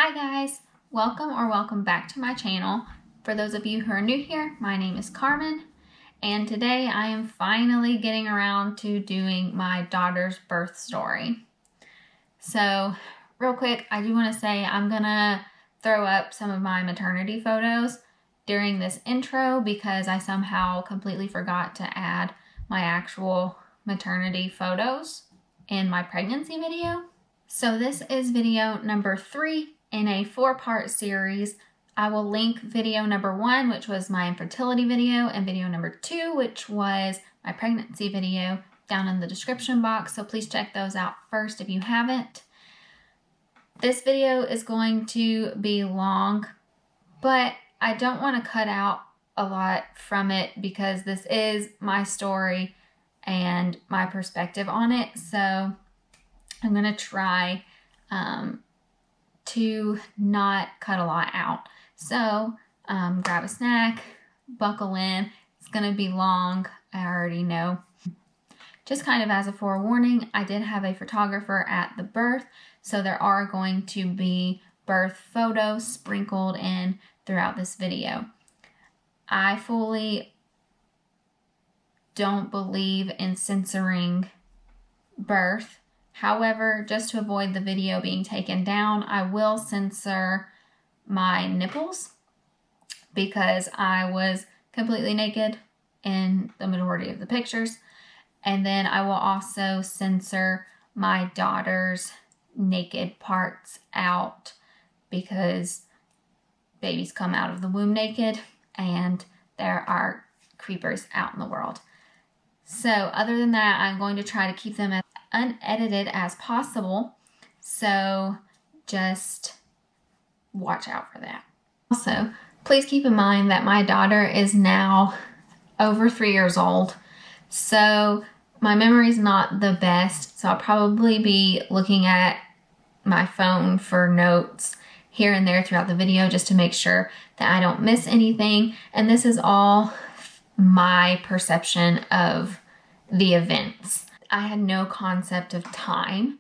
Hi guys, welcome back to my channel. For those of you who are new here, my name is Carmen, and today I am finally getting around to doing my daughter's birth story. So real quick, I do want to say I'm gonna throw up some of my maternity photos during this intro because I somehow completely forgot to add my actual maternity photos in my pregnancy video. So this is video number 3 in a 4-part series. I will link video number 1, which was my infertility video, and video number 2, which was my pregnancy video, down in the description box. So please check those out first if you haven't. This video is going to be long, but I don't want to cut out a lot from it because this is my story and my perspective on it. So I'm going to try to not cut a lot out. So grab a snack, buckle in. It's going to be long, I already know. Just kind of as a forewarning, I did have a photographer at the birth, so there are going to be birth photos sprinkled in throughout this video. I fully don't believe in censoring birth. However, just to avoid the video being taken down, I will censor my nipples because I was completely naked in the majority of the pictures. And then I will also censor my daughter's naked parts out because babies come out of the womb naked and there are creepers out in the world. So other than that, I'm going to try to keep them as unedited as possible. So just watch out for that. Also, please keep in mind that my daughter is now over 3 years old. So my memory's not the best. So I'll probably be looking at my phone for notes here and there throughout the video just to make sure that I don't miss anything. And this is all my perception of the events. I had no concept of time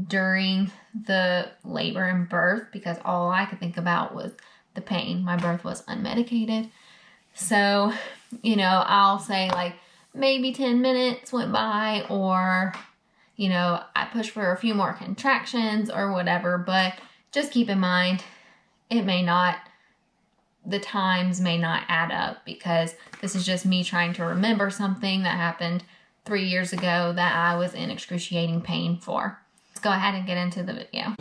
during the labor and birth because all I could think about was the pain. My birth was unmedicated. So, you know, I'll say like maybe 10 minutes went by, or, you know, I pushed for a few more contractions or whatever, but just keep in mind, the times may not add up because this is just me trying to remember something that happened 3 years ago that I was in excruciating pain for. Let's go ahead and get into the video.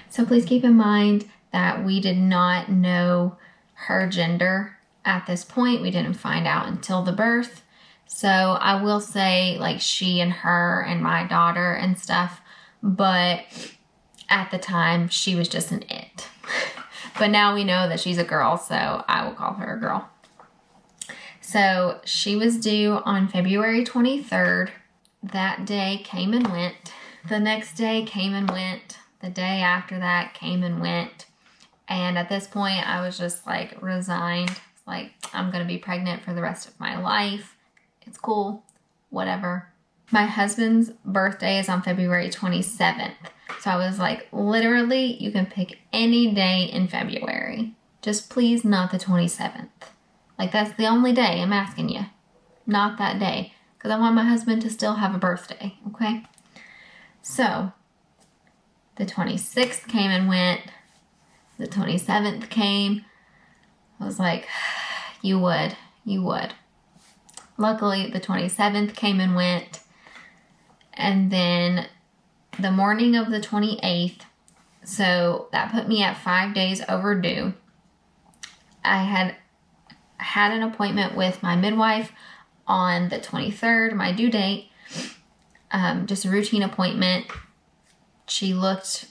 So please keep in mind that we did not know her gender at this point. We didn't find out until the birth. So I will say like she and her and my daughter and stuff, but at the time she was just an it. But now we know that she's a girl, so I will call her a girl. So she was due on February 23rd. That day came and went. The next day came and went. The day after that came and went. And at this point, I was just like resigned. It's like, I'm going to be pregnant for the rest of my life. It's cool. Whatever. My husband's birthday is on February 27th. So I was like, literally, you can pick any day in February. Just please not the 27th. Like, that's the only day I'm asking you. Not that day. Because I want my husband to still have a birthday, okay? So, the 26th came and went. The 27th came. I was like, you would. Luckily, the 27th came and went. And then the morning of the 28th, so that put me at 5 days overdue. I had an appointment with my midwife on the 23rd, my due date, just a routine appointment. She looked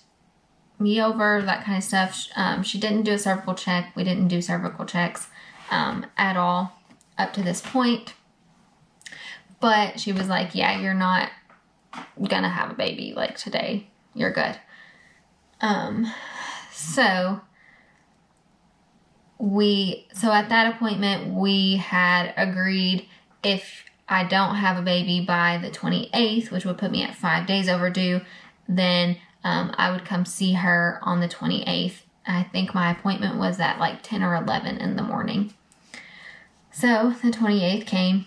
me over, that kind of stuff. She didn't do a cervical check. We didn't do cervical checks at all up to this point. But she was like, yeah, you're not gonna have a baby like today. You're good. So at that appointment, we had agreed if I don't have a baby by the 28th, which would put me at 5 days overdue, then I would come see her on the 28th. I think my appointment was at like 10 or 11 in the morning. So the 28th came.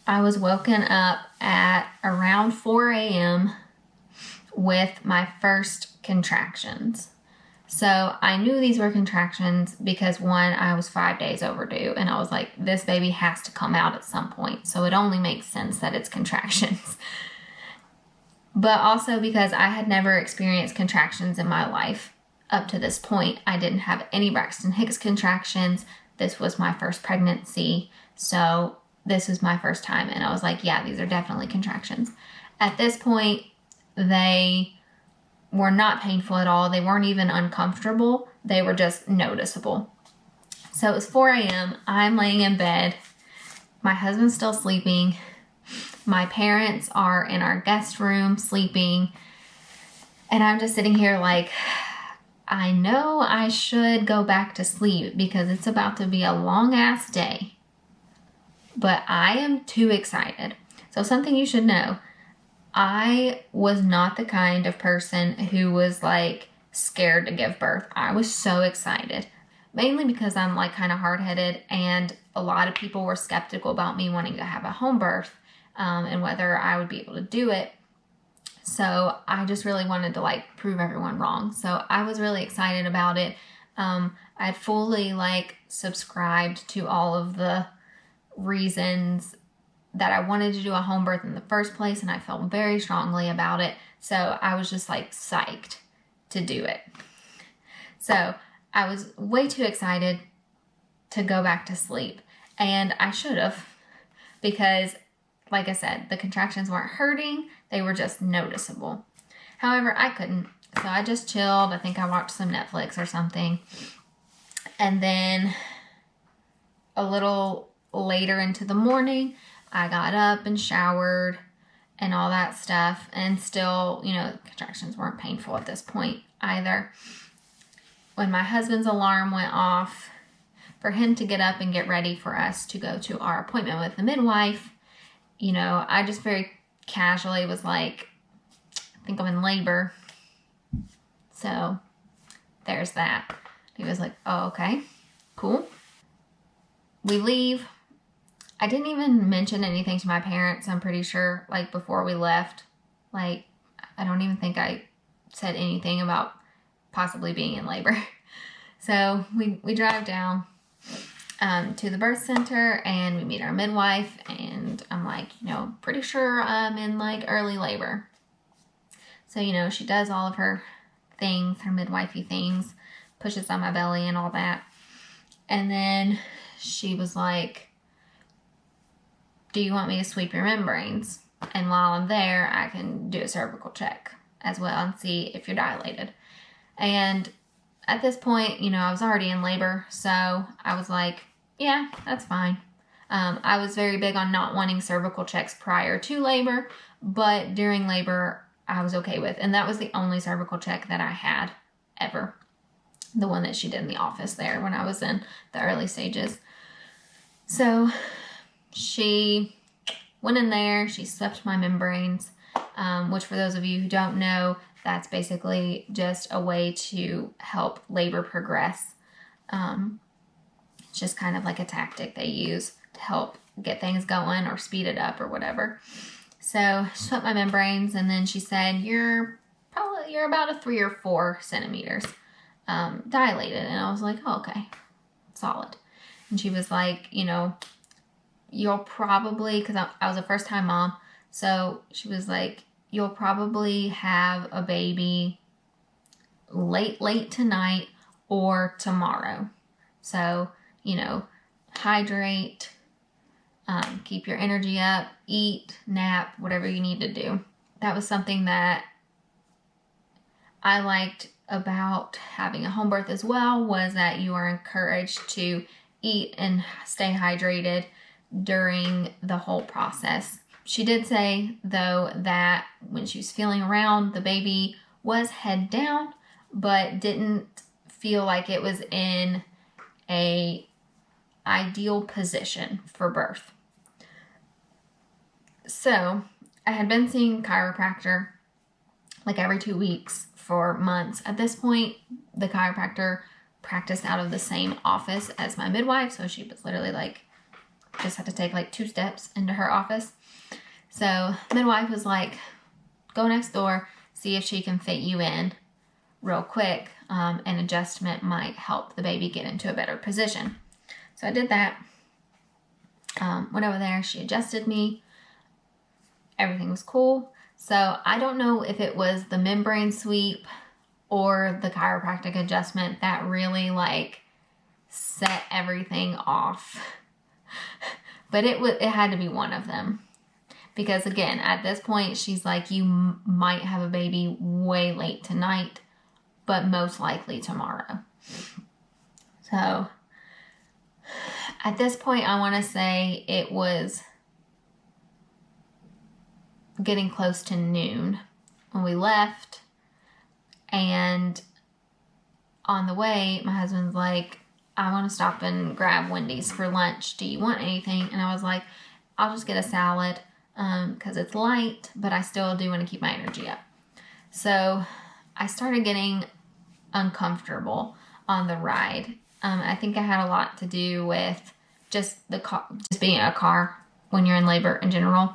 I was woken up at around 4 a.m. with my first contractions. So I knew these were contractions because, one, I was 5 days overdue, and I was like, this baby has to come out at some point. So it only makes sense that it's contractions. But also because I had never experienced contractions in my life up to this point. I didn't have any Braxton Hicks contractions. This was my first pregnancy. So this was my first time. And I was like, yeah, these are definitely contractions. At this point, they were not painful at all. They weren't even uncomfortable. They were just noticeable. So it was 4 a.m. I'm laying in bed. My husband's still sleeping. My parents are in our guest room sleeping. And I'm just sitting here like, I know I should go back to sleep because it's about to be a long ass day. But I am too excited. So something you should know. I was not the kind of person who was like scared to give birth. I was so excited, mainly because I'm like kind of hard-headed, and a lot of people were skeptical about me wanting to have a home birth and whether I would be able to do it. So I just really wanted to like prove everyone wrong. So I was really excited about it. I'd fully like subscribed to all of the reasons that I wanted to do a home birth in the first place, and I felt very strongly about it. So I was just like psyched to do it. So I was way too excited to go back to sleep, and I should have, because like I said, the contractions weren't hurting, they were just noticeable. However, I couldn't, so I just chilled. I think I watched some Netflix or something, and then a little later into the morning, I got up and showered and all that stuff, and still, contractions weren't painful at this point either. When my husband's alarm went off for him to get up and get ready for us to go to our appointment with the midwife, I just very casually was like, I think I'm in labor. So there's that. He was like, oh, okay, cool. We leave. I didn't even mention anything to my parents, I'm pretty sure, like before we left. Like, I don't even think I said anything about possibly being in labor. So we drive down to the birth center, and we meet our midwife, and I'm like, pretty sure I'm in like early labor. So, she does all of her things, her midwifey things, pushes on my belly and all that. And then she was like, do you want me to sweep your membranes? And while I'm there, I can do a cervical check as well and see if you're dilated. And at this point, I was already in labor, so I was like, yeah, that's fine. I was very big on not wanting cervical checks prior to labor, but during labor, I was okay with. And that was the only cervical check that I had ever. The one that she did in the office there when I was in the early stages. So she went in there, she swept my membranes, which for those of you who don't know, that's basically just a way to help labor progress. It's just kind of like a tactic they use to help get things going or speed it up or whatever. So she swept my membranes, and then she said, you're about a 3 or 4 centimeters dilated. And I was like, oh, okay, solid. And she was like, you'll probably, because I was a first-time mom, so she was like, you'll probably have a baby late tonight or tomorrow. So, hydrate, keep your energy up, eat, nap, whatever you need to do. That was something that I liked about having a home birth as well, was that you are encouraged to eat and stay hydrated during the whole process. She did say, though, that when she was feeling around, the baby was head down, but didn't feel like it was in a ideal position for birth. So I had been seeing a chiropractor like every 2 weeks for months. At this point, the chiropractor practiced out of the same office as my midwife, so she was literally like, just had to take like 2 steps into her office. So midwife was like, go next door, see if she can fit you in real quick. An adjustment might help the baby get into a better position. So I did that. Went over there, she adjusted me. Everything was cool. So I don't know if it was the membrane sweep or the chiropractic adjustment that really like set everything off. But it had to be one of them. Because again, at this point, she's like, you might have a baby way late tonight, but most likely tomorrow. So at this point, I want to say it was getting close to noon when we left. And on the way, my husband's like, I want to stop and grab Wendy's for lunch. Do you want anything? And I was like, I'll just get a salad because it's light, but I still do want to keep my energy up. So I started getting uncomfortable on the ride. I think I had a lot to do with just being in a car when you're in labor in general.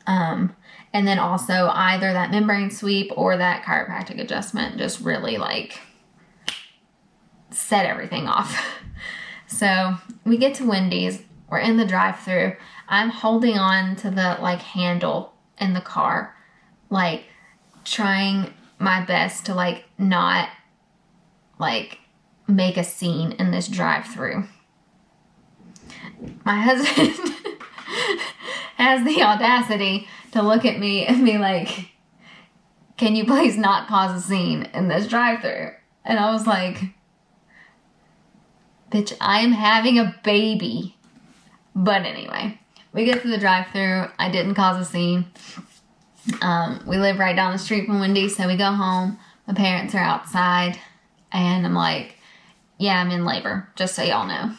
And then also either that membrane sweep or that chiropractic adjustment just really like set everything off. So we get to Wendy's. We're in the drive-thru. I'm holding on to the like handle in the car, like trying my best to like not like make a scene in this drive-thru. My husband has the audacity to look at me and be like, can you please not cause a scene in this drive-thru? And I was like, bitch, I am having a baby. But anyway, we get to the drive-thru. I didn't cause a scene. We live right down the street from Wendy's, so we go home. My parents are outside, and I'm like, yeah, I'm in labor, just so y'all know.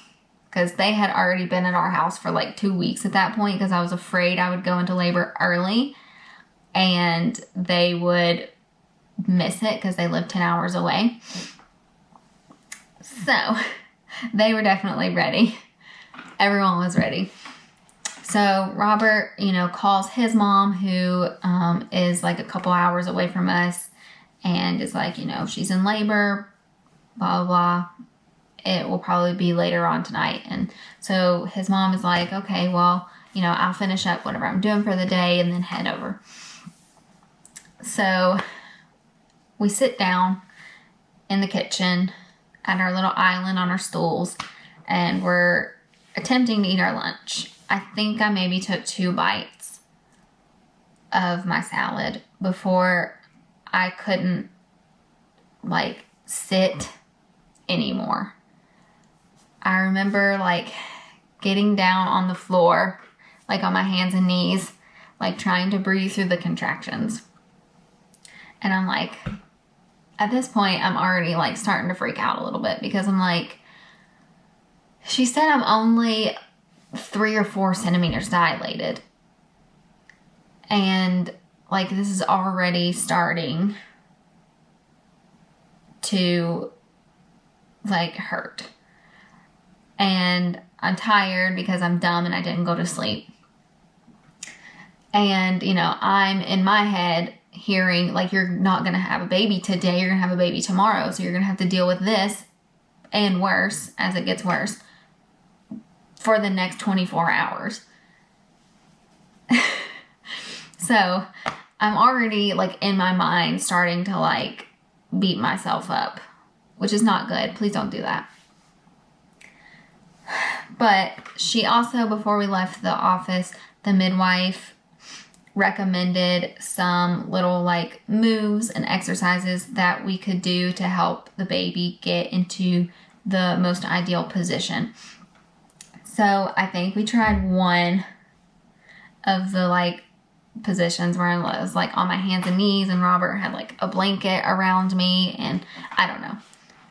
Because they had already been at our house for like 2 weeks at that point because I was afraid I would go into labor early and they would miss it because they lived 10 hours away. So they were definitely ready. Everyone was ready. So Robert, calls his mom, who is like a couple hours away from us, and is like, she's in labor, blah, blah, blah. It will probably be later on tonight. And so his mom is like, okay, well, I'll finish up whatever I'm doing for the day and then head over. So we sit down in the kitchen at our little island on our stools, and we're attempting to eat our lunch. I think I maybe took 2 bites of my salad before I couldn't like sit anymore. I remember like getting down on the floor, like on my hands and knees, like trying to breathe through the contractions. And I'm like, at this point, I'm already like starting to freak out a little bit because I'm like, she said I'm only 3 or 4 centimeters dilated. And like, this is already starting to like hurt. And I'm tired because I'm dumb and I didn't go to sleep. And, I'm in my head hearing, like, you're not going to have a baby today. You're going to have a baby tomorrow. So you're going to have to deal with this and worse as it gets worse for the next 24 hours. So I'm already, like, in my mind starting to, like, beat myself up, which is not good. Please don't do that. But she also, before we left the office, the midwife recommended some little like moves and exercises that we could do to help the baby get into the most ideal position. So I think we tried one of the like positions where I was like on my hands and knees, and Robert had like a blanket around me, and I don't know.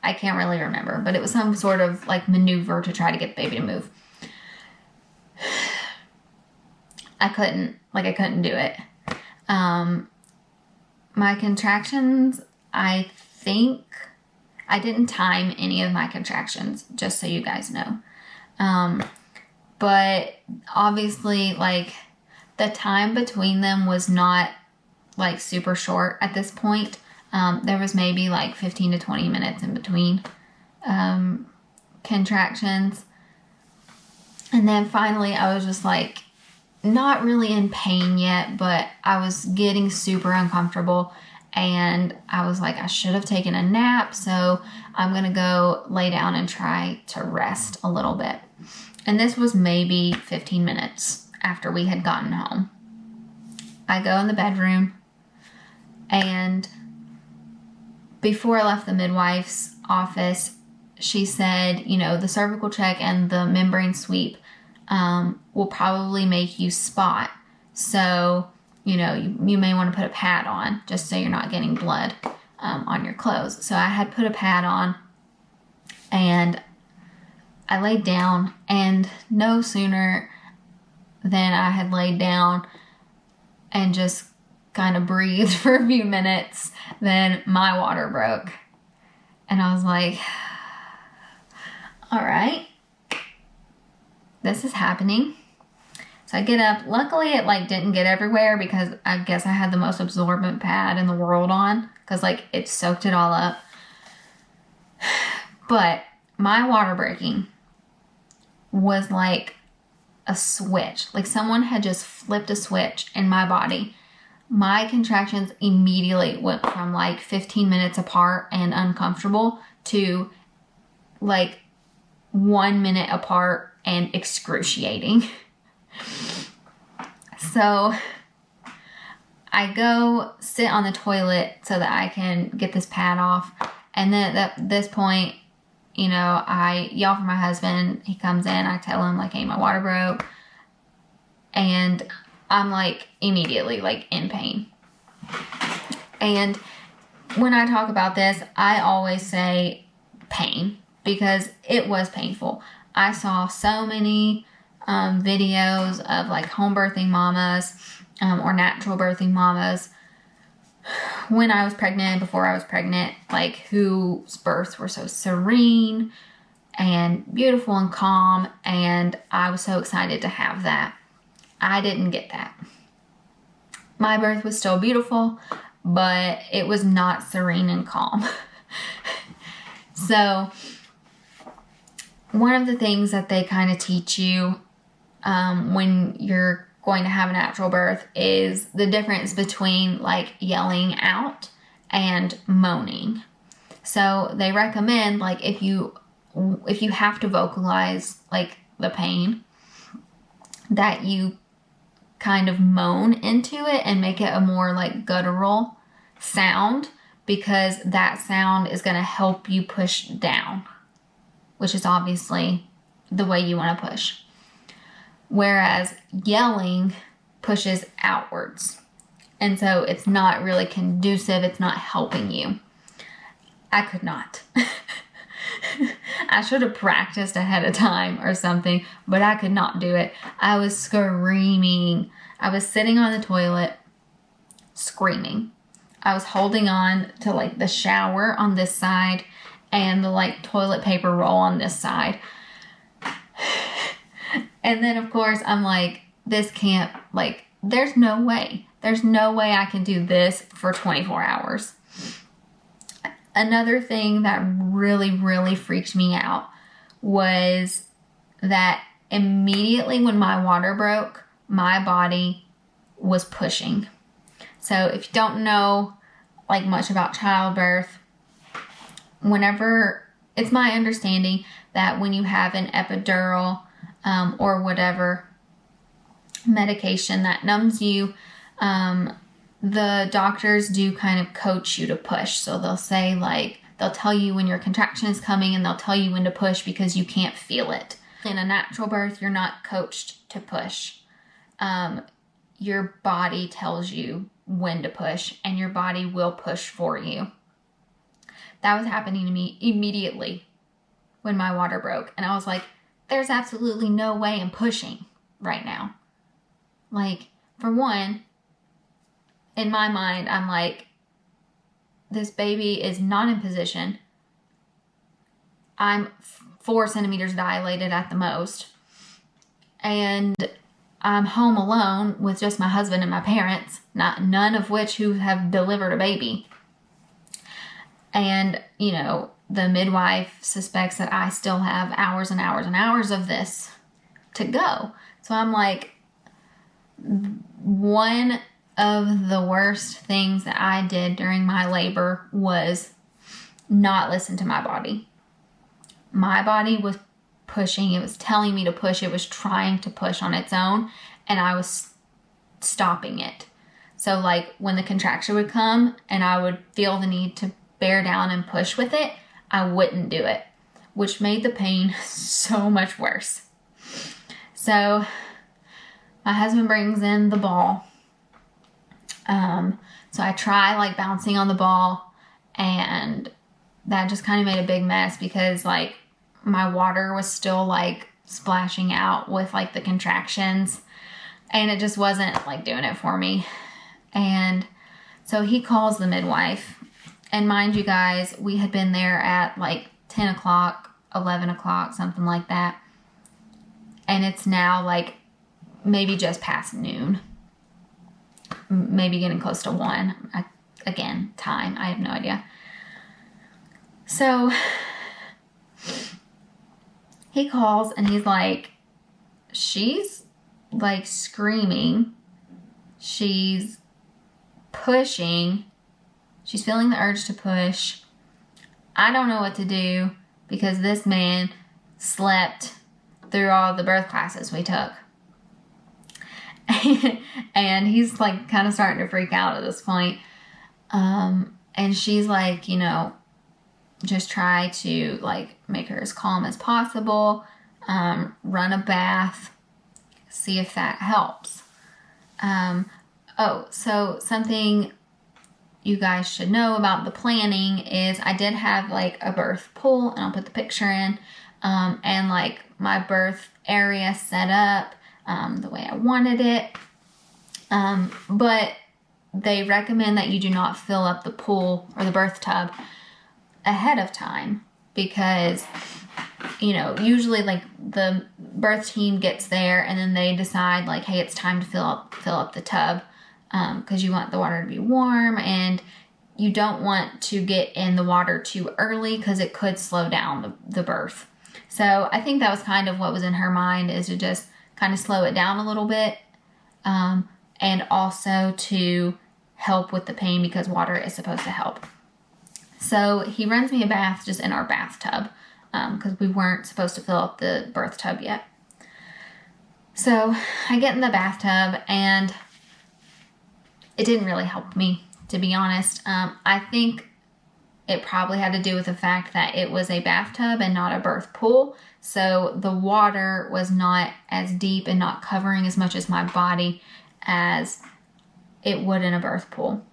I can't really remember, but it was some sort of like maneuver to try to get the baby to move. I couldn't do it. My contractions, I think, I didn't time any of my contractions, just so you guys know. But obviously, like, the time between them was not, like, super short at this point. There was maybe, like, 15 to 20 minutes in between contractions. And then finally, I was just, like, not really in pain yet, but I was getting super uncomfortable. And I was like, I should have taken a nap, so I'm going to go lay down and try to rest a little bit. And this was maybe 15 minutes after we had gotten home. I go in the bedroom, and before I left the midwife's office, she said, you know, the cervical check and the membrane sweep will probably make you spot. So, you know, you may want to put a pad on just so you're not getting blood on your clothes. So I had put a pad on, and I laid down, and no sooner than I had laid down and just kind of breathed for a few minutes, then my water broke. And I was like, all right, this is happening. So I get up. Luckily, it like didn't get everywhere because I guess I had the most absorbent pad in the world on, because like it soaked it all up. But my water breaking was like a switch. Like someone had just flipped a switch in my body. My contractions immediately went from like 15 minutes apart and uncomfortable to like 1 minute apart and excruciating. So I go sit on the toilet so that I can get this pad off. And then at this point, you know, I yell for my husband. He comes in. I tell him, like, hey, my water broke. And I'm, like, immediately, like, in pain. And when I talk about this, I always say pain because it was painful. I saw so many videos of, like, home birthing mamas or natural birthing mamas when I was pregnant and before I was pregnant, like, whose births were so serene and beautiful and calm, and I was so excited to have that. I didn't get that. My birth was still beautiful, but it was not serene and calm. So one of the things that they kind of teach you when you're going to have a natural birth is the difference between like yelling out and moaning. So they recommend, like, if you have to vocalize like the pain, that you kind of moan into it and make it a more like guttural sound, because that sound is going to help you push down, which is obviously the way you want to push. Whereas yelling pushes outwards. And so it's not really conducive. It's not helping you. I could not. I should have practiced ahead of time or something, but I could not do it. I was screaming. I was sitting on the toilet screaming. I was holding on to like the shower on this side and the like toilet paper roll on this side. And then, of course, I'm like, this can't, like, there's no way. There's no way I can do this for 24 hours. Another thing that really, really freaked me out was that immediately when my water broke, my body was pushing. So if you don't know, like, much about childbirth, whenever, it's my understanding that when you have an epidural, or whatever medication that numbs you, the doctors do kind of coach you to push. So they'll say, like, they'll tell you when your contraction is coming and they'll tell you when to push because you can't feel it. In a natural birth, you're not coached to push. Your body tells you when to push, and your body will push for you. That was happening to me immediately when my water broke. And I was like, there's absolutely no way I'm pushing right now. Like, for one, in my mind, I'm like, this baby is not in position. I'm 4 centimeters dilated at the most. And I'm home alone with just my husband and my parents, none of which who have delivered a baby. And, you know, the midwife suspects that I still have hours and hours and hours of this to go. So I'm like, one of the worst things that I did during my labor was not listen to my body. My body was pushing. It was telling me to push. It was trying to push on its own, and I was stopping it. So like when the contraction would come and I would feel the need to bear down and push with it, I wouldn't do it, which made the pain so much worse. So my husband brings in the ball. So I try like bouncing on the ball, and that just kind of made a big mess because like my water was still like splashing out with like the contractions, and it just wasn't like doing it for me. And so he calls the midwife, and mind you guys, we had been there at like 10 o'clock, 11 o'clock, something like that. And it's now like maybe just past noon, maybe getting close to 1. Again, time, I have no idea. So he calls and he's like, she's like screaming. She's pushing. She's feeling the urge to push. I don't know what to do because this man slept through all the birth classes we took. And he's like kind of starting to freak out at this point. And she's like, you know, just try to like make her as calm as possible, run a bath, see if that helps. So something you guys should know about the planning is I did have like a birth pool, and I'll put the picture in, and like my birth area set up the way I wanted it. But they recommend that you do not fill up the pool or the birth tub ahead of time because, you know, usually like the birth team gets there and then they decide like, hey, it's time to fill up the tub because you want the water to be warm, and you don't want to get in the water too early because it could slow down the birth. So I think that was kind of what was in her mind, is to just kind of slow it down a little bit, and also to help with the pain because water is supposed to help. So he runs me a bath just in our bathtub because we weren't supposed to fill up the birth tub yet. So I get in the bathtub and it didn't really help me, to be honest. I think it probably had to do with the fact that it was a bathtub and not a birth pool. So the water was not as deep and not covering as much as my body as it would in a birth pool.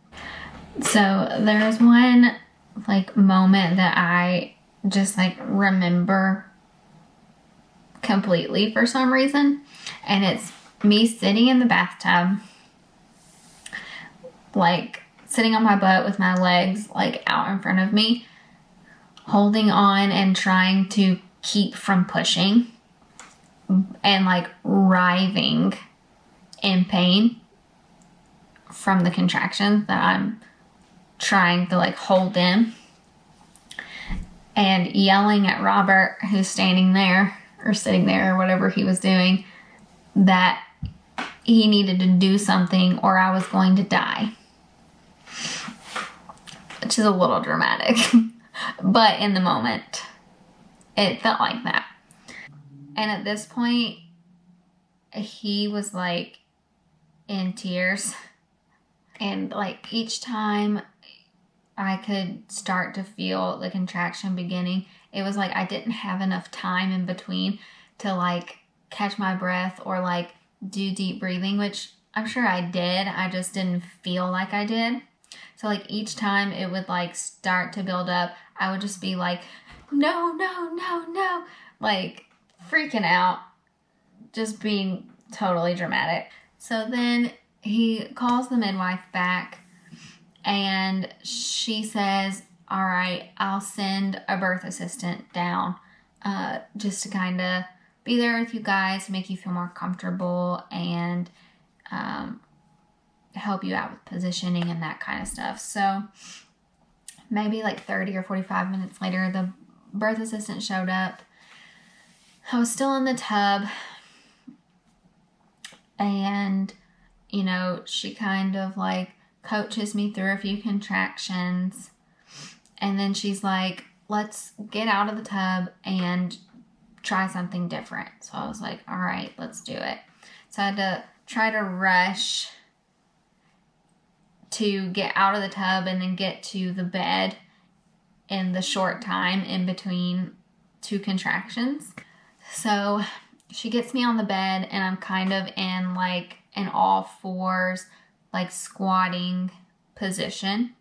So there's one like moment that I just like remember completely for some reason. And it's me sitting in the bathtub, like sitting on my butt with my legs like out in front of me, holding on and trying to keep from pushing, and like writhing in pain from the contractions that I'm trying to like hold in, and yelling at Robert, who's standing there or sitting there or whatever he was doing, that he needed to do something or I was going to die. Which is a little dramatic, but in the moment, it felt like that. And at this point, he was like in tears. And like each time I could start to feel the contraction beginning, it was like I didn't have enough time in between to like catch my breath or like do deep breathing, which I'm sure I did. I just didn't feel like I did. So like each time it would like start to build up, I would just be like, no, no, no, no, like freaking out, just being totally dramatic. So then he calls the midwife back, And she says, all right, I'll send a birth assistant down just to kind of be there with you guys, make you feel more comfortable, and help you out with positioning and that kind of stuff. So maybe like 30 or 45 minutes later, the birth assistant showed up. I was still in the tub, and, you know, she kind of like coaches me through a few contractions, and then she's like, let's get out of the tub and try something different. So I was like, all right, let's do it. So I had to try to rush to get out of the tub and then get to the bed in the short time in between two contractions. So she gets me on the bed, and I'm kind of in like an all fours, like squatting position.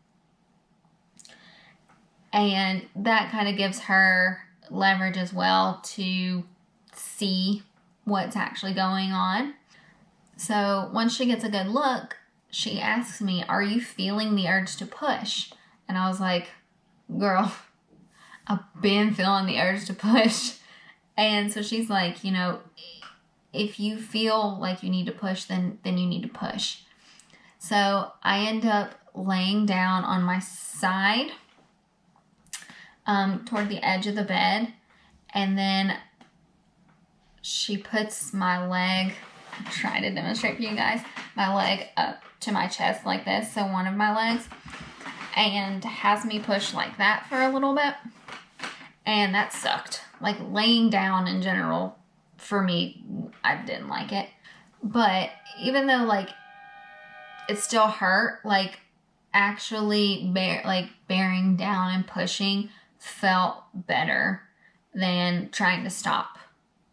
And that kind of gives her leverage as well to see what's actually going on. So once she gets a good look, she asks me, are you feeling the urge to push? And I was like, girl, I've been feeling the urge to push. And so she's like, you know, if you feel like you need to push, then you need to push. So I end up laying down on my side toward the edge of the bed. And then she puts my leg, I'll try to demonstrate for you guys, my leg up to my chest like this. So one of my legs, and has me push like that for a little bit. And that sucked. Like laying down in general, for me, I didn't like it. But even though like it still hurt, like actually bearing down and pushing felt better than trying to stop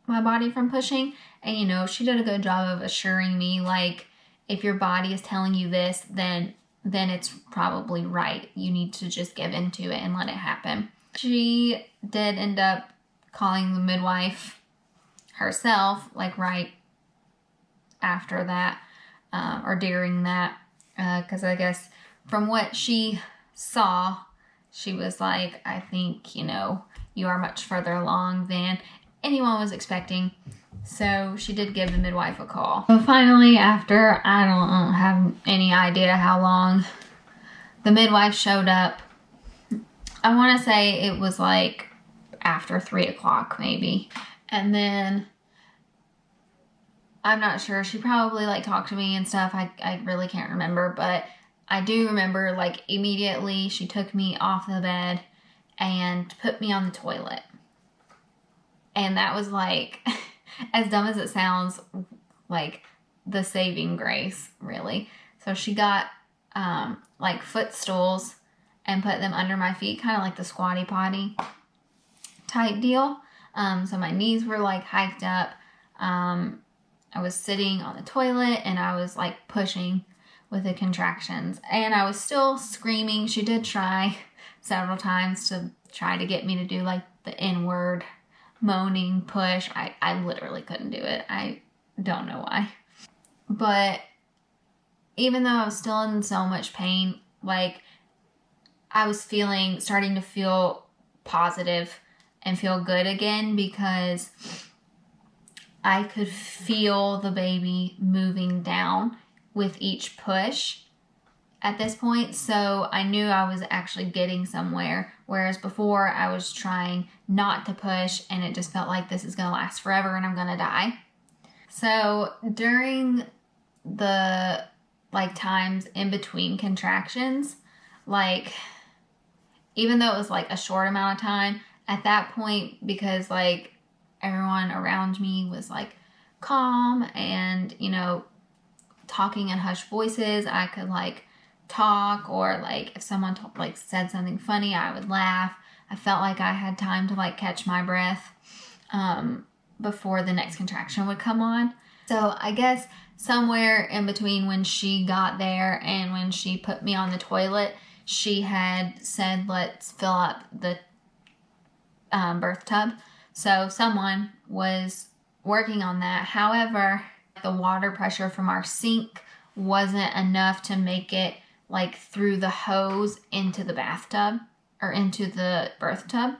my body from pushing. And you know, she did a good job of assuring me, like, if your body is telling you this, then it's probably right. You need to just give into it and let it happen. She did end up calling the midwife herself, like right after that, or during that, because I guess from what she saw, she was like, I think, you know, you are much further along than anyone was expecting. So she did give the midwife a call. So finally, after, I don't have any idea how long, the midwife showed up. I want to say it was like after 3 o'clock maybe. And then, I'm not sure, she probably like talked to me and stuff. I really can't remember, but I do remember like immediately she took me off the bed and put me on the toilet. And that was like, as dumb as it sounds, like the saving grace, really. So she got like footstools and put them under my feet, kind of like the squatty potty type deal. So my knees were like hiked up. I was sitting on the toilet and I was like pushing with the contractions, and I was still screaming. She did try several times to try to get me to do like the inward moaning push. I literally couldn't do it. I don't know why. But even though I was still in so much pain, like I was starting to feel positive and feel good again, because I could feel the baby moving down with each push at this point. So I knew I was actually getting somewhere, whereas before I was trying not to push and it just felt like this is going to last forever and I'm going to die. So during the like times in between contractions, like even though it was like a short amount of time at that point, because like everyone around me was like calm and, you know, talking in hushed voices, I could like talk, or like if someone like said something funny, I would laugh. I felt like I had time to like catch my breath before the next contraction would come on. So I guess somewhere in between when she got there and when she put me on the toilet, she had said, let's fill up the birth tub. So someone was working on that. However, the water pressure from our sink wasn't enough to make it like threw the hose into the bathtub or into the birth tub.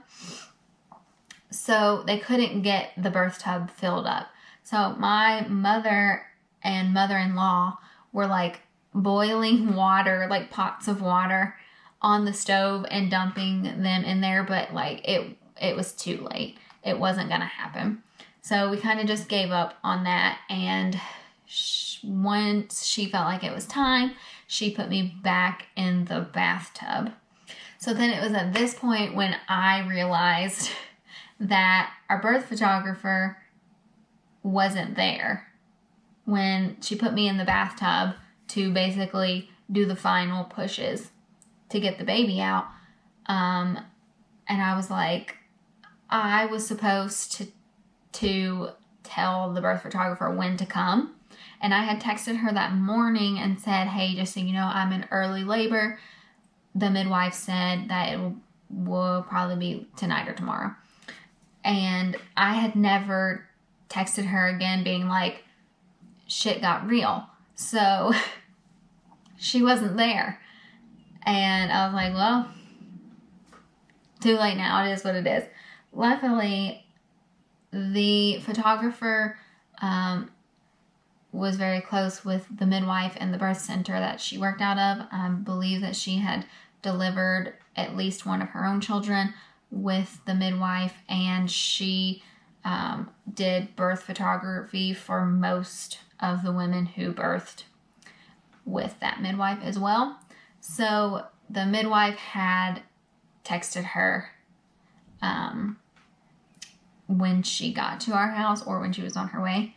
So they couldn't get the birth tub filled up. So my mother and mother-in-law were like boiling water, like pots of water on the stove and dumping them in there. But like it was too late. It wasn't going to happen. So we kind of just gave up on that. And once she felt like it was time, she put me back in the bathtub. So then it was at this point when I realized that our birth photographer wasn't there when she put me in the bathtub to basically do the final pushes to get the baby out. And I was like, I was supposed to tell the birth photographer when to come. And I had texted her that morning and said, hey, just so you know, I'm in early labor. The midwife said that it will probably be tonight or tomorrow. And I had never texted her again being like, shit got real. So she wasn't there. And I was like, well, too late now. It is what it is. Luckily, the photographer was very close with the midwife and the birth center that she worked out of. I believe that she had delivered at least one of her own children with the midwife, and she did birth photography for most of the women who birthed with that midwife as well. So the midwife had texted her when she got to our house or when she was on her way,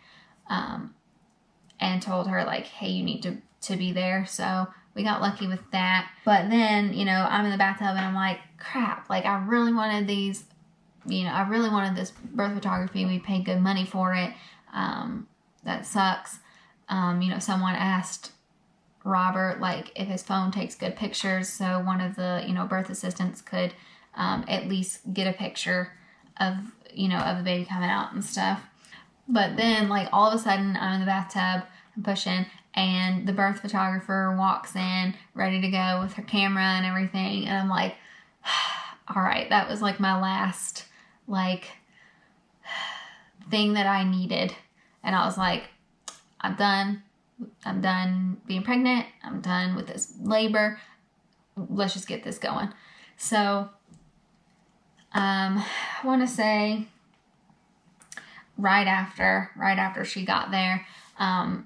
and told her like, hey, you need to be there. So we got lucky with that. But then, you know, I'm in the bathtub and I'm like, crap, like I really wanted these, you know, I really wanted this birth photography. We paid good money for it. That sucks. You know, someone asked Robert, like, if his phone takes good pictures, so one of the, you know, birth assistants could at least get a picture of, you know, of the baby coming out and stuff. But then, like, all of a sudden, I'm in the bathtub, I'm pushing, and the birth photographer walks in, ready to go with her camera and everything, and I'm like, all right, that was, like, my last, like, thing that I needed. And I was like, I'm done. I'm done being pregnant. I'm done with this labor. Let's just get this going. So, I want to say right after she got there, and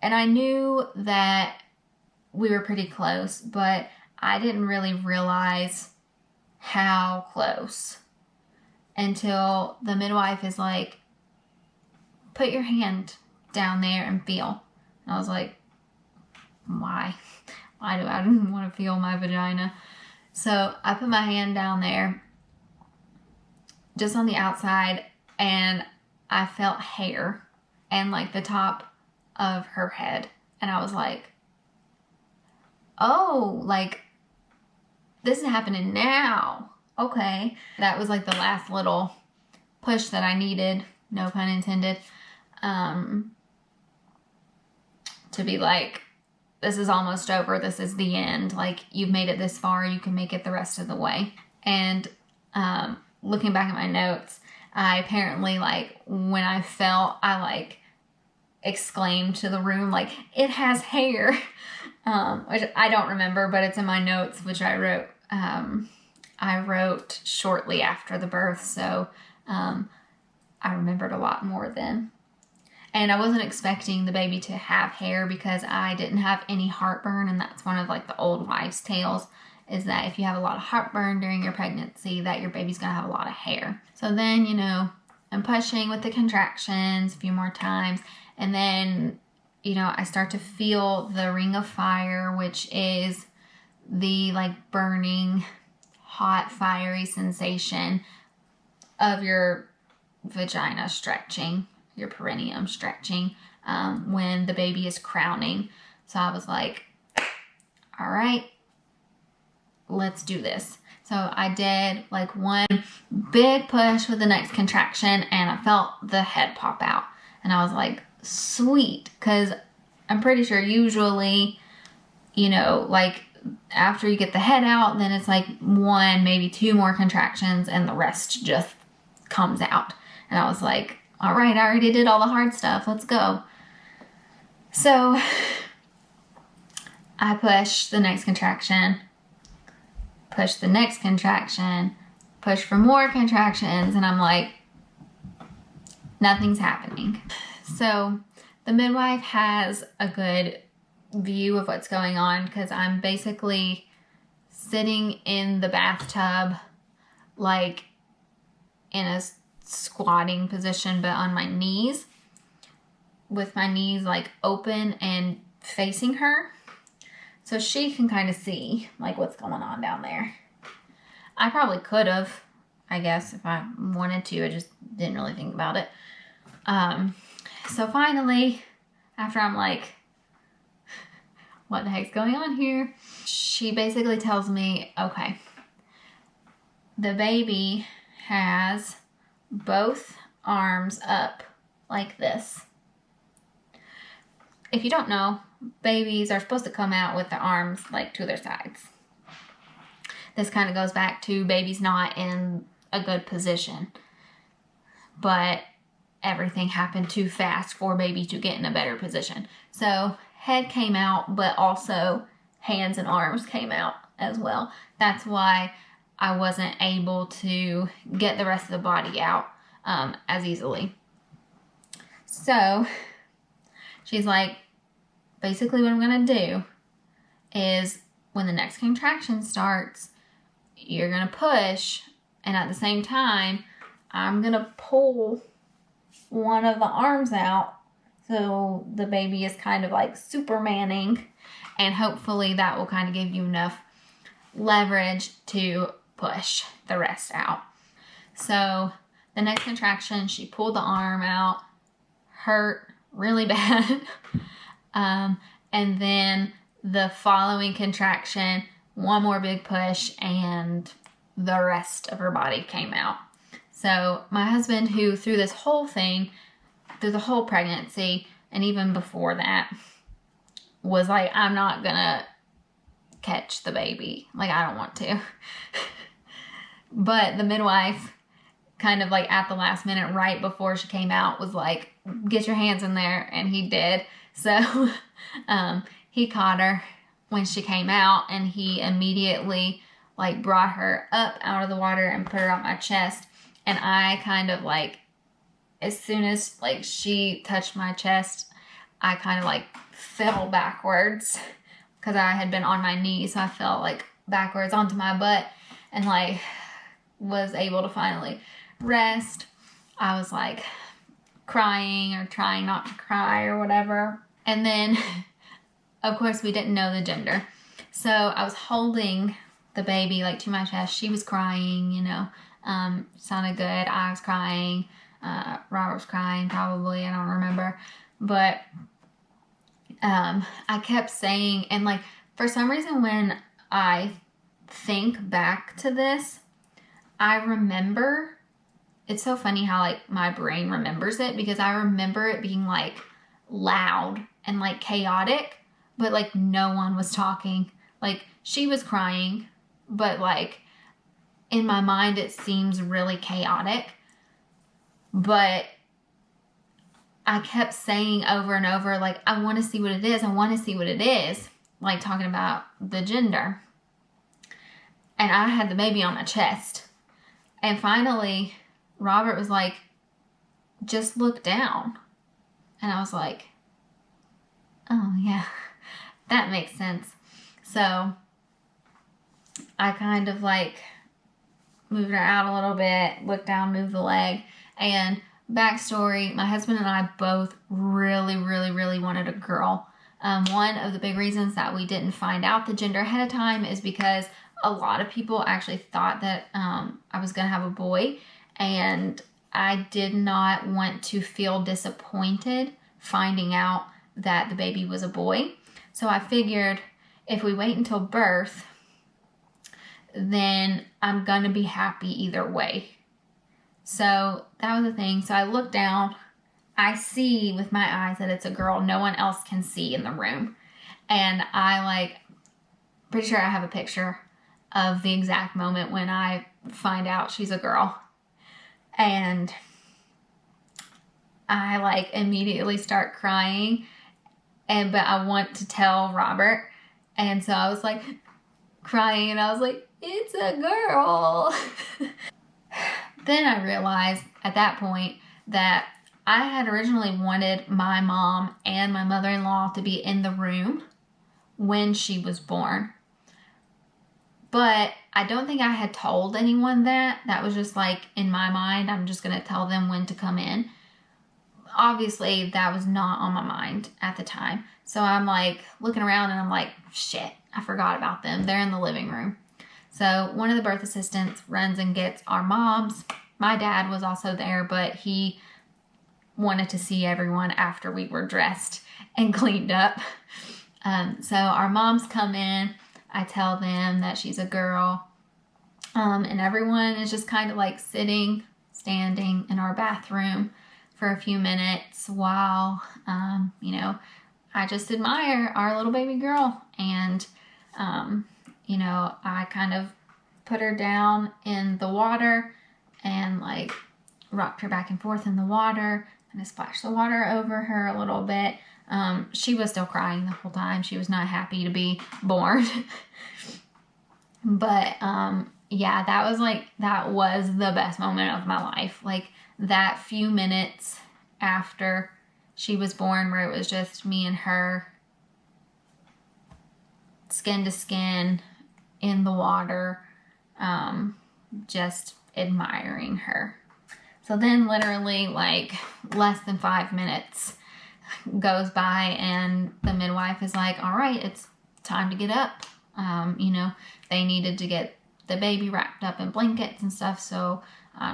I knew that we were pretty close, but I didn't really realize how close until the midwife is like, put your hand down there and feel. And I was like, why? Why do I want to feel my vagina? So I put my hand down there, just on the outside, and I felt hair and like the top of her head. And I was like, oh, like this is happening now. Okay. That was like the last little push that I needed, no pun intended, to be like, this is almost over. This is the end. Like, you've made it this far. You can make it the rest of the way. And looking back at my notes, I apparently, like, when I fell, I, like, exclaimed to the room, like, it has hair. Which I don't remember, but it's in my notes, which I wrote. I wrote shortly after the birth, so I remembered a lot more then. And I wasn't expecting the baby to have hair because I didn't have any heartburn, and that's one of like the old wives' tales, is that if you have a lot of heartburn during your pregnancy, that your baby's gonna have a lot of hair. So then, you know, I'm pushing with the contractions a few more times, and then, you know, I start to feel the ring of fire, which is the like burning, hot, fiery sensation of your vagina stretching, your perineum stretching, when the baby is crowning. So I was like, all right, let's do this. So I did like one big push with the next contraction, and I felt the head pop out. And I was like, sweet, because I'm pretty sure usually you know, like after you get the head out, then it's like 1, maybe 2 more contractions and the rest just comes out. And I was like, all right, I already did all the hard stuff. Let's go. So I push the next contraction, push the next contraction, push for more contractions, and I'm like, nothing's happening. So the midwife has a good view of what's going on because I'm basically sitting in the bathtub, like in a squatting position, but on my knees, with my knees like open and facing her. So she can kind of see like what's going on down there. I probably could have, I guess, if I wanted to. I just didn't really think about it. So finally, after I'm like, what the heck's going on here? She basically tells me, okay, the baby has both arms up like this. If you don't know, babies are supposed to come out with their arms like to their sides. This kind of goes back to babies not in a good position. But everything happened too fast for baby to get in a better position. So head came out, but also hands and arms came out as well. That's why I wasn't able to get the rest of the body out as easily. So she's like, basically what I'm going to do is when the next contraction starts, you're going to push, and at the same time, I'm going to pull one of the arms out so the baby is kind of like Supermaning, and hopefully that will kind of give you enough leverage to push the rest out. So the next contraction, she pulled the arm out, hurt really bad. And then the following contraction, one more big push, and the rest of her body came out. So my husband, who through this whole thing, through the whole pregnancy, and even before that, was like, I'm not gonna catch the baby. Like, I don't want to. But the midwife, kind of like at the last minute, right before she came out, was like, get your hands in there, and he did. So he caught her when she came out, and he immediately like brought her up out of the water and put her on my chest. And I kind of like, as soon as like she touched my chest, I kind of like fell backwards because I had been on my knees. So I fell like backwards onto my butt and like was able to finally rest. I was like crying or trying not to cry or whatever. And then, of course, we didn't know the gender. So I was holding the baby like to my chest. She was crying, you know, sounded good. I was crying. Robert was crying probably. I don't remember. But I kept saying, and like for some reason when I think back to this, I remember, it's so funny how like my brain remembers it, because I remember it being like loud and like chaotic, but like no one was talking. Like she was crying, but like in my mind it seems really chaotic. But I kept saying over and over, like, I want to see what it is. I want to see what it is. Like talking about the gender. And I had the baby on my chest. And finally, Robert was like, just look down. And I was like, oh yeah, that makes sense. So I kind of like moved her out a little bit, looked down, moved the leg. And backstory, my husband and I both really wanted a girl. One of the big reasons that we didn't find out the gender ahead of time is because a lot of people actually thought that I was going to have a boy. And I did not want to feel disappointed finding out that the baby was a boy. So I figured if we wait until birth, then I'm going to be happy either way. So that was the thing. So I look down. I see with my eyes that it's a girl. No one else can see in the room. And I like Pretty sure I have a picture of the exact moment when I find out she's a girl. And I like immediately start crying, but I want to tell Robert. And so I was like crying and I was like, it's a girl. Then I realized at that point that I had originally wanted my mom and my mother-in-law to be in the room when she was born. But I don't think I had told anyone that. That was just like in my mind, I'm just going to tell them when to come in. Obviously, that was not on my mind at the time. So I'm like looking around and I'm like, shit, I forgot about them. They're in the living room. So one of the birth assistants runs and gets our moms. My dad was also there, but he wanted to see everyone after we were dressed and cleaned up. So our moms come in. I tell them that she's a girl. And everyone is just kind of like sitting, standing in our bathroom for a few minutes while, you know, I just admire our little baby girl. And, you know, I kind of put her down in the water and like rocked her back and forth in the water and I splashed the water over her a little bit. She was still crying the whole time. She was not happy to be born. But, yeah, that was the best moment of my life. Like that few minutes after she was born where it was just me and her skin to skin in the water, just admiring her. So then literally like less than 5 minutes goes by and the midwife is like, all right, it's time to get up. You know, they needed to get the baby wrapped up in blankets and stuff, so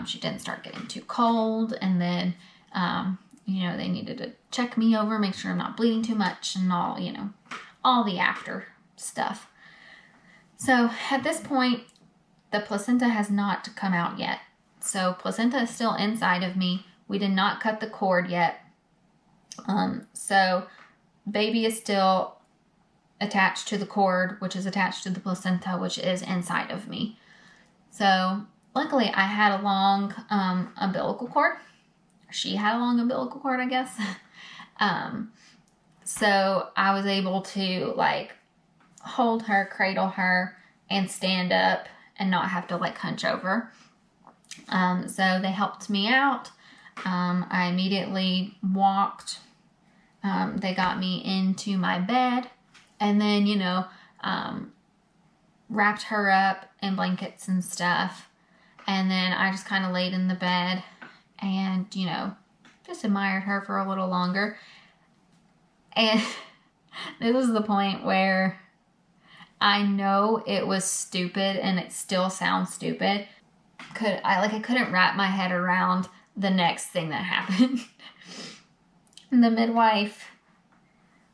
she didn't start getting too cold. And then, you know, they needed to check me over, make sure I'm not bleeding too much and all, you know, all the after stuff. So at this point, the placenta has not come out yet. So placenta is still inside of me. We did not cut the cord yet. So baby is still attached to the cord, which is attached to the placenta, which is inside of me. So luckily I had a long umbilical cord. She had a long umbilical cord, I guess. So I was able to like hold her, cradle her, and stand up and not have to like hunch over. So they helped me out. I immediately walked. They got me into my bed. And then, you know, wrapped her up in blankets and stuff. And then I just kind of laid in the bed and, you know, just admired her for a little longer. And this is the point where I know it was stupid and it still sounds stupid. I couldn't wrap my head around the next thing that happened. The midwife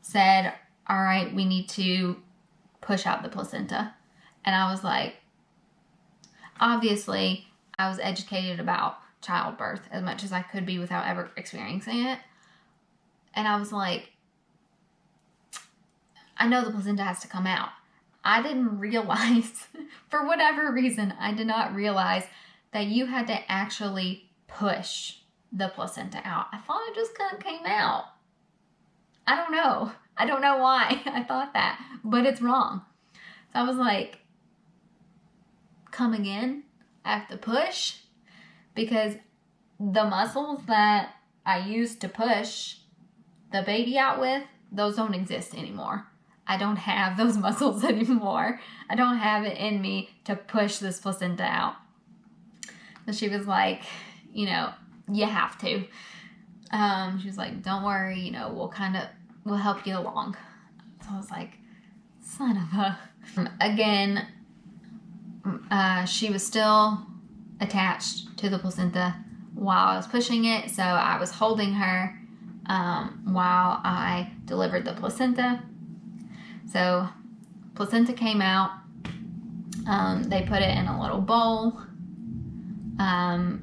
said, all right, we need to push out the placenta. And I was like, obviously, I was educated about childbirth as much as I could be without ever experiencing it. And I was like, I know the placenta has to come out. I didn't realize, for whatever reason, I did not realize that you had to actually push the placenta out. I thought it just kind of came out. I don't know. I don't know why I thought that, but it's wrong. So I was like, come again? I have to push? Because the muscles that I used to push the baby out with, those don't exist anymore. I don't have those muscles anymore. I don't have it in me to push this placenta out. So she was like, you know, you have to. She was like, don't worry, you know, we'll help you along. So I was like, son of a... Again, she was still attached to the placenta while I was pushing it. So I was holding her while I delivered the placenta. So placenta came out. They put it in a little bowl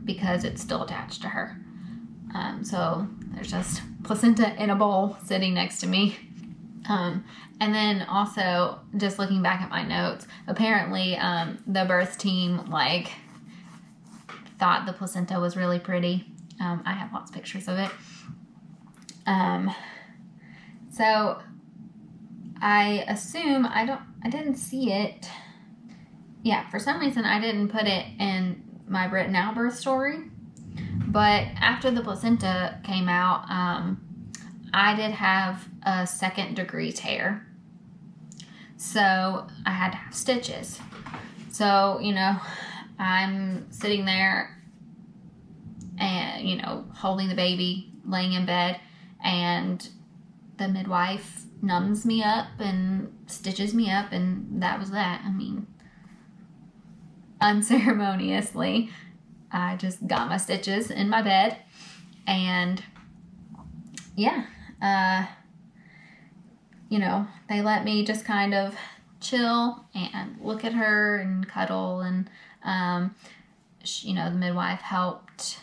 because it's still attached to her. So there's just placenta in a bowl sitting next to me. And then also, just looking back at my notes, apparently the birth team, like, thought the placenta was really pretty. I have lots of pictures of it. So I assume, I didn't see it. Yeah, for some reason I didn't put it in my Brit Now birth story. But after the placenta came out, I did have a 2nd-degree tear. So I had to have stitches. So, you know, I'm sitting there and, you know, holding the baby, laying in bed, and the midwife numbs me up and stitches me up, and that was that. I mean, unceremoniously, I just got my stitches in my bed, and yeah, you know, they let me just kind of chill and look at her and cuddle, and you know, the midwife helped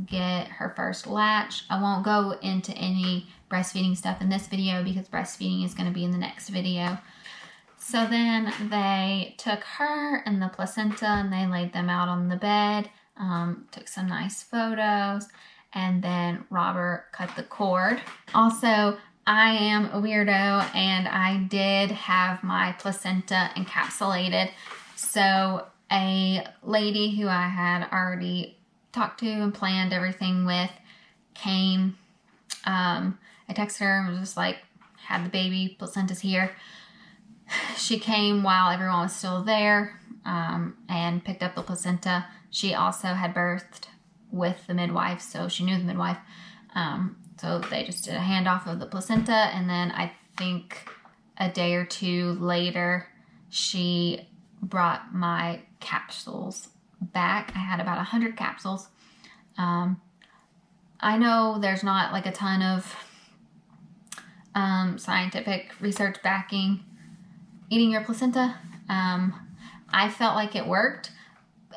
get her first latch. I won't go into any breastfeeding stuff in this video because breastfeeding is going to be in the next video. So then they took her and the placenta and they laid them out on the bed, took some nice photos, and then Robert cut the cord. Also, I am a weirdo and I did have my placenta encapsulated. So a lady who I had already talked to and planned everything with came. I texted her and was just like, had the baby, placenta's here. She came while everyone was still there, and picked up the placenta. She also had birthed with the midwife, so she knew the midwife. So they just did a handoff of the placenta, and then I think a day or two later, she brought my capsules back. I had about 100 capsules. I know there's not like a ton of scientific research backing eating your placenta. I felt like it worked,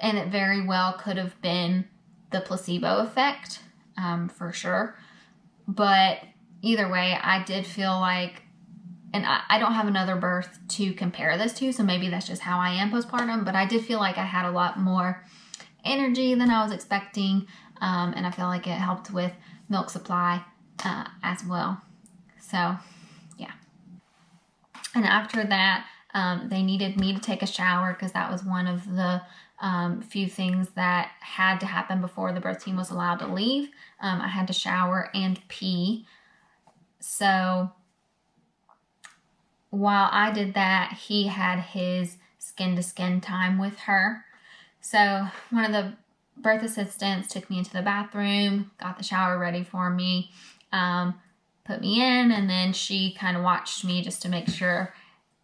and it very well could have been the placebo effect, for sure. But either way, I did feel like, and I don't have another birth to compare this to, so maybe that's just how I am postpartum, but I did feel like I had a lot more energy than I was expecting, and I feel like it helped with milk supply as well. So, yeah. And after that, they needed me to take a shower because that was one of the few things that had to happen before the birth team was allowed to leave. I had to shower and pee. So while I did that, he had his skin-to-skin time with her. So one of the birth assistants took me into the bathroom, got the shower ready for me, put me in, and then she kind of watched me just to make sure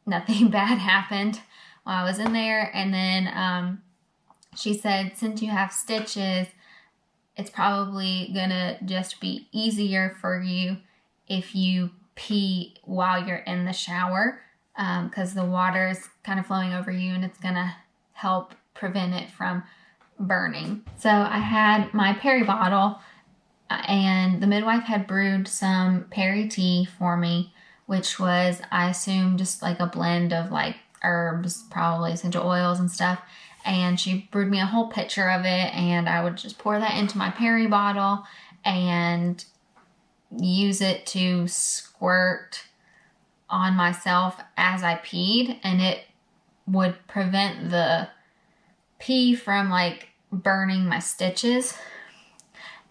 nothing bad happened while I was in there. And then she said, since you have stitches, it's probably gonna just be easier for you if you pee while you're in the shower, because the water is kind of flowing over you and it's gonna help prevent it from burning. So I had my peri bottle, and the midwife had brewed some peri tea for me, which was, I assume, just like a blend of like herbs, probably essential oils and stuff. And she brewed me a whole pitcher of it, and I would just pour that into my peri bottle and use it to squirt on myself as I peed, and it would prevent the pee from like burning my stitches.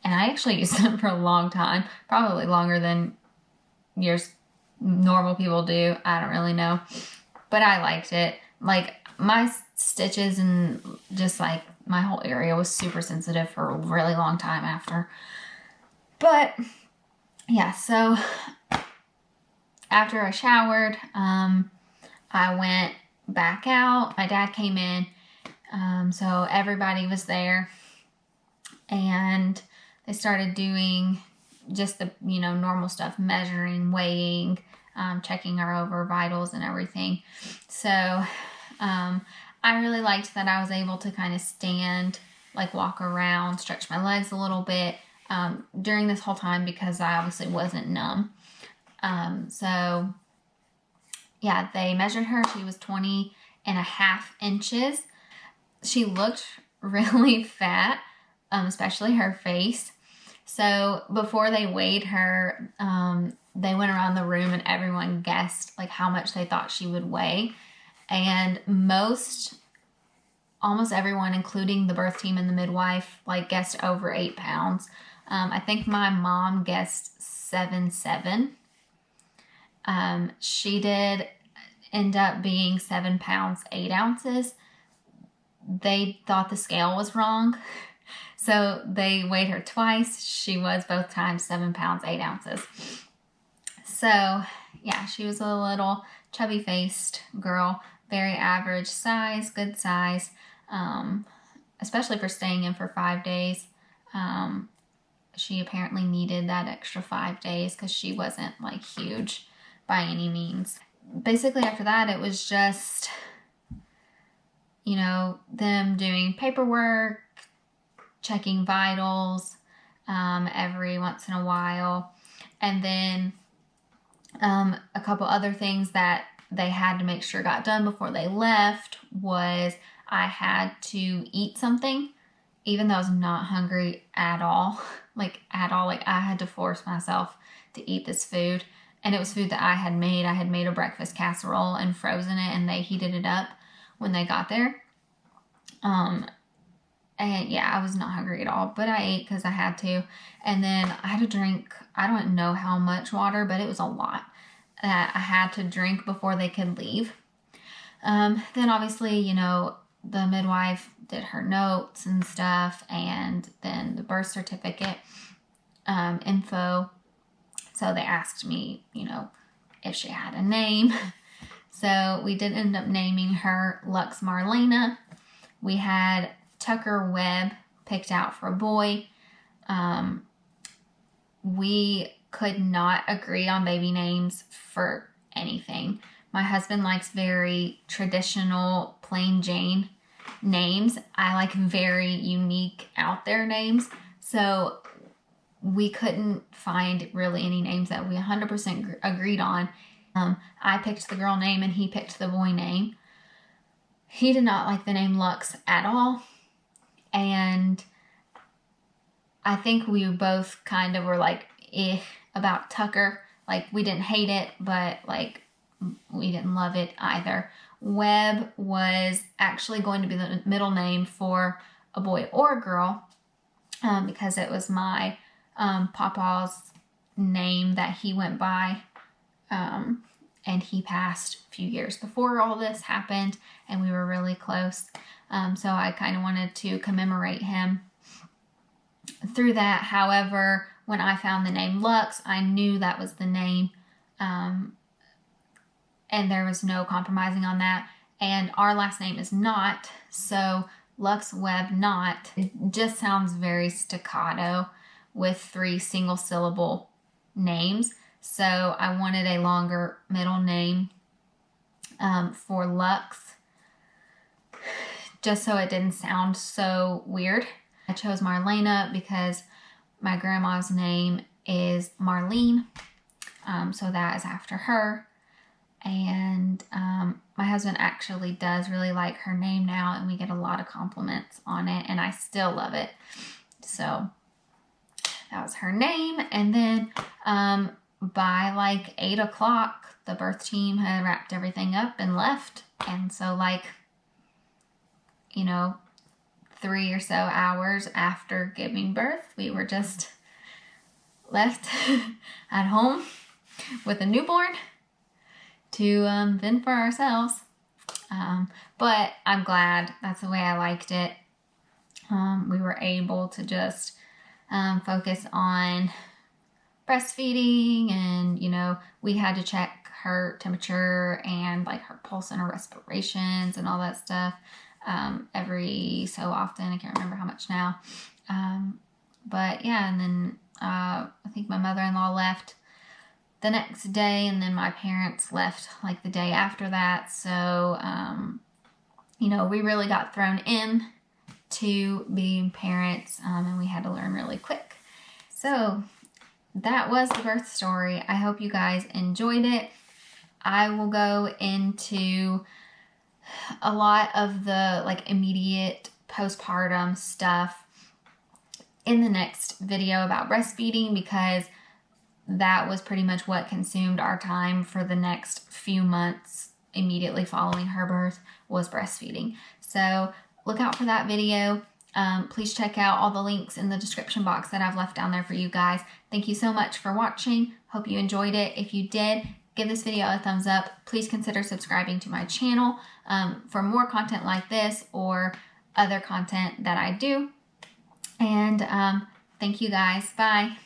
And I actually used them for a long time, probably longer than normal people do. I don't really know, but I liked it. Like, my stitches and just like my whole area was super sensitive for a really long time after. But yeah, so after I showered, I went back out. My dad came in, so everybody was there, and they started doing just the, you know, normal stuff, measuring, weighing, checking her over vitals and everything. So I really liked that I was able to kind of stand, like walk around, stretch my legs a little bit during this whole time, because I obviously wasn't numb. So yeah, they measured her. She was 20.5 inches. She looked really fat, especially her face. So before they weighed her, they went around the room and everyone guessed like how much they thought she would weigh. And almost everyone, including the birth team and the midwife, like guessed over 8 pounds. I think my mom guessed 7.7. She did end up being 7 pounds 8 ounces. They thought the scale was wrong, so they weighed her twice. She was both times 7 pounds 8 ounces. So yeah, she was a little chubby faced girl, very average size, good size, especially for staying in for 5 days. She apparently needed that extra 5 days because she wasn't like huge by any means. Basically after that, it was just, you know, them doing paperwork, checking vitals every once in a while. And then a couple other things that they had to make sure got done before they left was I had to eat something, even though I was not hungry at all. Like I had to force myself to eat this food. And it was food that I had made. I had made a breakfast casserole and frozen it, and they heated it up when they got there. And yeah, I was not hungry at all, but I ate because I had to. And then I had to drink, I don't know how much water, but it was a lot that I had to drink before they could leave. Then obviously, you know, the midwife did her notes and stuff, and then the birth certificate info. So they asked me, you know, if she had a name. So we did end up naming her Lux Marlena. We had Tucker Webb picked out for a boy. We could not agree on baby names for anything. My husband likes very traditional, plain Jane names. I like very unique, out there names. So we couldn't find really any names that we 100% agreed on. I picked the girl name and he picked the boy name. He did not like the name Lux at all. And I think we both kind of were like, about Tucker. Like, we didn't hate it, but like, we didn't love it either. Webb was actually going to be the middle name for a boy or a girl, because it was my papa's name that he went by, and he passed a few years before all this happened, and we were really close. So I kind of wanted to commemorate him through that. However, when I found the name Lux, I knew that was the name, and there was no compromising on that. And our last name is Not, so Lux Webb Not, it just sounds very staccato with 3 single syllable names. So I wanted a longer middle name for Lux, just so it didn't sound so weird. I chose Marlena because my grandma's name is Marlene, so that is after her. And my husband actually does really like her name now, and we get a lot of compliments on it, and I still love it. So that was her name. And then by like 8 o'clock, the birth team had wrapped everything up and left. And so, like, you know, 3 or so hours after giving birth, we were just left at home with a newborn to fend for ourselves. But I'm glad. That's the way I liked it. We were able to just focus on breastfeeding, and, you know, we had to check her temperature and like her pulse and her respirations and all that stuff every so often. I can't remember how much now. But yeah, and then I think my mother-in-law left the next day, and then my parents left like the day after that. So, you know, we really got thrown in to being parents, and we had to learn really quick. So that was the birth story. I hope you guys enjoyed it. I will go into a lot of the like immediate postpartum stuff in the next video about breastfeeding, because that was pretty much what consumed our time for the next few months immediately following her birth, was breastfeeding. So look out for that video. Please check out all the links in the description box that I've left down there for you guys. Thank you so much for watching. Hope you enjoyed it. If you did, give this video a thumbs up. Please consider subscribing to my channel for more content like this or other content that I do. And thank you guys. Bye.